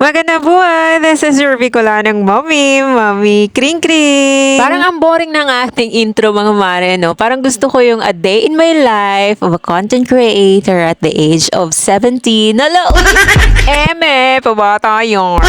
Magandang buhay! This is your Bicolanang mommy, Mommy Kring Kring. Parang ang boring ng ating intro mga mare, no? Parang gusto ko yung a day in my life of a content creator at the age of 17. Hello! Eme, pabata yun.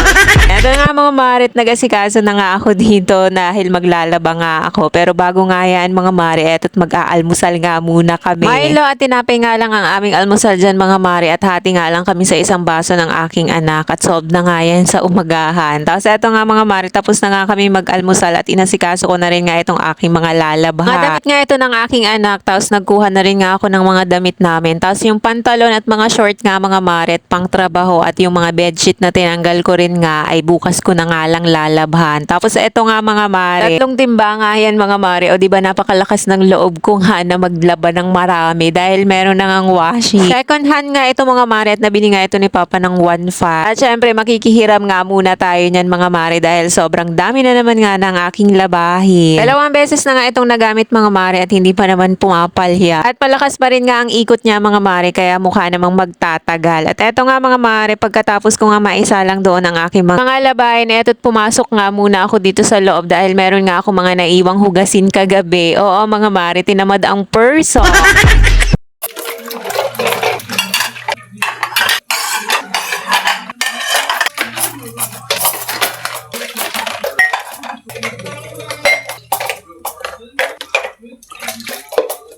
Eto nga mga mare, at nag-asikaso na nga ako dito dahil maglalaba nga ako. Pero bago nga yan mga mare, eto't mag-aalmusal nga muna kami. Milo at tinapay nga lang ang aming almusal dyan mga mare at hati nga lang kami sa isang baso ng aking anak at solved na nga yan sa umagahan. Tapos eto nga mga mare, tapos na nga kami mag-almusal at inasikaso ko na rin nga itong aking mga lalabha. Mga damit nga ito ng aking anak, tapos nagkuha na rin nga ako ng mga damit namin. Tapos yung pantalon at mga short nga mga mare at pang trabaho at yung mga bedsheet na tinanggal ko rin nga ay bukas ko na nga lang lalabhan. Tapos eto nga mga mare, tatlong timba nga yan mga mare. O diba napakalakas ng loob ko nga na maglaba ng marami dahil meron na ngang washing. Second hand nga ito mga mare at nabili nga ito ni Papa ng 1.5. At syempre makikihiram nga muna tayo niyan mga mare dahil sobrang dami na naman nga ng aking labahin. Dalawang beses na nga itong nagamit mga mare at hindi pa naman pumapalya. At palakas pa rin nga ang ikot niya mga mare kaya mukha namang magtatagal. At eto nga mga mare, pagkatapos ko nga maisa lang doon ang aking mga labahin, eto't pumasok nga muna ako dito sa loob dahil meron nga ako mga naiwang hugasin kagabi. Oo mga mare, tinamad ang person.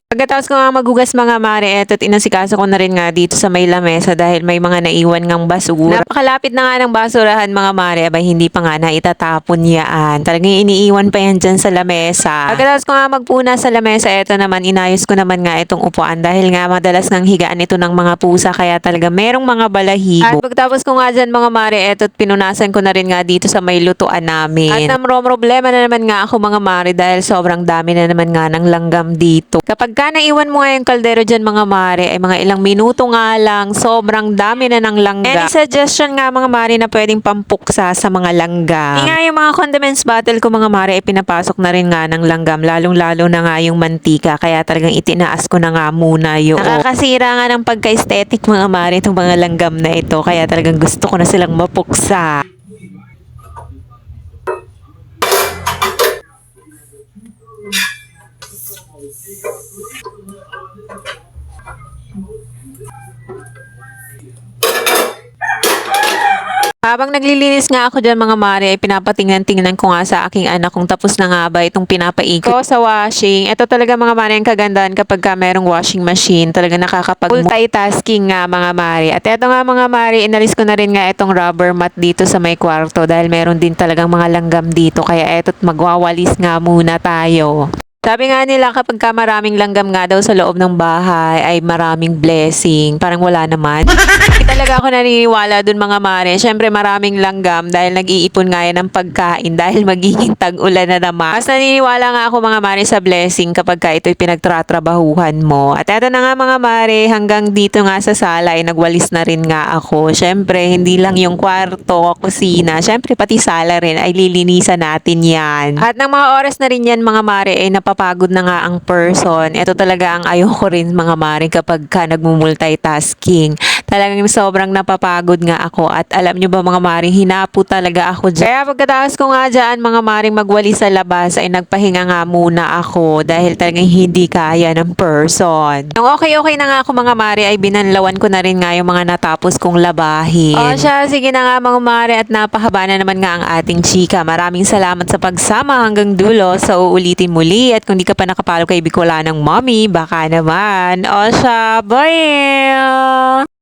Pagkatapos ko nga maghugas mga mare, eto't inasikaso ko na rin nga dito sa may lamesa dahil may mga naiwan ngang basura. Napakalapit na nga ng basurahan mga mare, abay hindi pa nga na itatapon yaan. Talagang iniiwan pa yan dyan sa lamesa. Pagkatapos ko nga magpuna sa lamesa, eto naman inayos ko naman nga itong upuan dahil nga madalas ngang higaan ito ng mga pusa kaya talaga merong mga balahibo. At pagkatapos ko nga dyan mga mare, eto't pinunasan ko na rin nga dito sa may lutuan namin. At problema na naman nga ako mga mare dahil sobrang dami na naman nga ng langgam dito. Kapag naiwan mo nga yung kaldero dyan mga mare ay mga ilang minuto nga lang, sobrang dami na ng langgam. Any suggestion nga mga mare na pwedeng pampuksa sa mga langgam? Nga yung mga condiments bottle ko mga mare ay pinapasok na rin nga ng langgam, lalong lalo na nga yung mantika kaya talagang itinaas ko na nga muna yun. Nakakasira nga ng pagka-aesthetic mga mare itong mga langgam na ito kaya talagang gusto ko na silang mapuksa. Habang naglilinis nga ako dyan mga mare, ay pinapatingnan-tingnan ko nga sa aking anak kung tapos na nga ba itong pinapaikot ko sa washing. Ito talaga mga mare ang kagandahan kapag ka merong washing machine. Talaga nakakapag-multitasking nga mga mare. At eto nga mga mare, inalis ko na rin nga itong rubber mat dito sa may kwarto dahil meron din talagang mga langgam dito. Kaya eto't magwawalis nga muna tayo. Sabi nga nila kapag ka maraming langgam nga daw sa loob ng bahay ay maraming blessing. Parang wala naman. Hindi talaga ako naniniwala dun mga mare. Siyempre maraming langgam dahil nag-iipon nga yan ng pagkain dahil magiging tag-ulan na naman. Mas naniniwala nga ako mga mare sa blessing kapag ka ito'y pinagtratrabahuhan mo. At eto na nga mga mare, hanggang dito nga sa sala ay nagwalis na rin nga ako. Siyempre hindi lang yung kwarto, kusina. Siyempre pati sala rin ay lilinisan natin yan. At ng mga oras na rin yan mga mare ay napapagod na nga ang person. Ito talaga ang ayoko rin mga mare kapag ka nagmumultitasking. Talagang sobrang napapagod nga ako at alam nyo ba mga mare, hinapo talaga ako dyan. Kaya pagkatapos ko nga dyan mga mare magwali sa labas ay nagpahinga nga muna ako dahil talagang hindi kaya ng person. Nung okay na nga ako mga mare ay binanlawan ko na rin nga yung mga natapos kong labahin. O siya, sige na nga mga mare at napahaba na naman nga ang ating chika. Maraming salamat sa pagsama hanggang dulo. So uulitin muli at kung di ka pa nakapalo kay Bicolanang Mommy, baka naman. O siya, bye!